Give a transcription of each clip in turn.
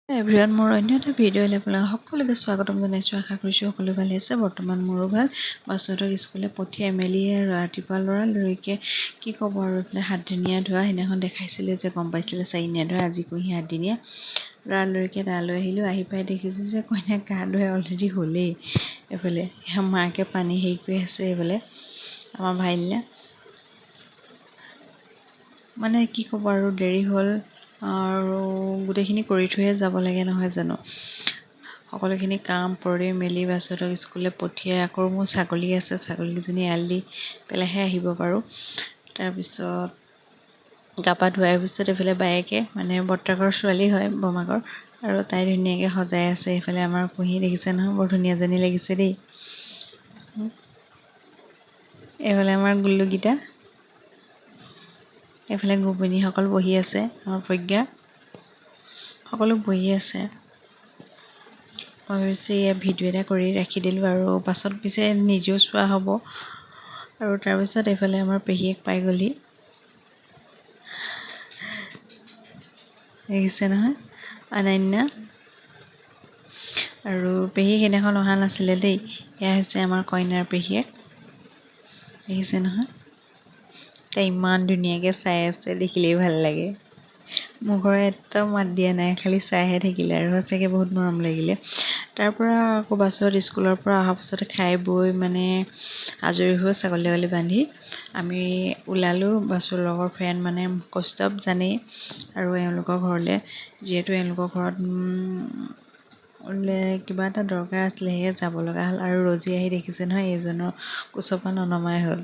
Everyone মোৰ অন্য এটা ভিডিঅ'লৈ আপোনালোক সকলোকে স্বাগতম জনাইছোঁ। আশা কৰিছোঁ সকলো ভালে আছে। বৰ্তমান মোৰো ভাল। বাচ্চাহঁতক স্কুললৈ পঠিয়াই মেলি ৰাতিপুৱা লৰালৰিকৈ কি ক'ব আৰু এইফালে সাতদিনীয়া ধোৱা সেইদিনাখন দেখাইছিলে যে গম পাইছিলে চাৰিদিনীয়া ধোৱা, আজি কুঁহি সাতদিনীয়া। লৰালৰিকৈ তালৈ আহিলোঁ। আহি পাই দেখিছোঁ যে কইনাক গা ধুৱাই অলৰেডি হ'লেই। এইফালে মাকে পানী হেৰি কৰি আছে। এইফালে আমাৰ ভাইলিনা মানে কি ক'ব আৰু দেৰি হ'ল আৰু গোটেইখিনি কৰি থৈহে যাব লাগে নহয় জানো। সকলোখিনি কাম কৰি মেলি বাচ্চাহঁতক স্কুললৈ পঠিয়াই আকৌ মোৰ ছাগলী আছে, ছাগলীকেইজনী এৰাল দি পেলাইহে আহিব পাৰোঁ। তাৰপিছত গা পা ধোৱাৰ পিছত এইফালে বায়েকে মানে বৰ্তাকৰ ছোৱালী হয় বমাকৰ, আৰু তাই ধুনীয়াকৈ সজাই আছে। এইফালে আমাৰ কুঁহি দেখিছে নহয়, বৰ ধুনীয়াজনী লাগিছে দেই। এইফালে আমাৰ গুল্লুকেইটা, এইফালে গোপিনীসকল বহি আছে, আমাৰ প্ৰজ্ঞা সকলো বহি আছে। মই ভাবিছোঁ এয়া ভিডিঅ' এটা কৰি ৰাখি দিলোঁ আৰু পাছত পিছে নিজেও চোৱা হ'ব। আৰু তাৰপিছত এইফালে আমাৰ পেহীয়েক পাই গ'লহি, দেখিছে নহয় অনন্যা। আৰু পেহী সেইদিনাখন অহা নাছিলে দেই। এয়া হৈছে আমাৰ কইনাৰ পেহীয়েক, দেখিছে নহয়। তাই ইমান ধুনীয়াকৈ চাই আছে, দেখিলেই ভাল লাগে। মোৰ ঘৰত একদম মাত দিয়া নাই, খালি চাইহে থাকিলে আৰু সঁচাকৈ বহুত মৰম লাগিলে। তাৰপৰা আকৌ বাছত স্কুলৰ পৰা অহাৰ পাছতে খাই বৈ মানে আজৰি হৈ ছাগলী বান্ধি আমি ওলালোঁ বাছৰ লগৰ ফ্ৰেণ্ড মানে কৌস্তৱ জানেই, আৰু এওঁলোকৰ ঘৰলৈ, যিহেতু এওঁলোকৰ ঘৰত কিবা এটা দৰকাৰ আছিলে, সেয়ে যাব লগা হ'ল। আৰু ৰজি আহি দেখিছে নহয়, এইজনৰ কোচৰ পৰা ননমাই হ'ল।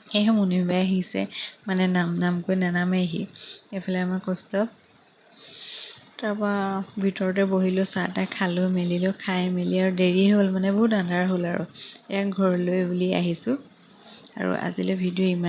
সেয়েহে মুনিবাই আহিছে, মানে নামকৈ নানামেহি। এইফালে আমাৰ কৌস্তৱ। তাৰপৰা ভিতৰতে বহিলোঁ, চাহ তাহ খালোঁ মেলিলোঁ, খাই মেলি আৰু দেৰি হ'ল মানে বহুত আন্ধাৰ হ'ল আৰু ঘৰলৈ বুলি আহিছোঁ। আৰু আজিলৈ ভিডিঅ' ইমান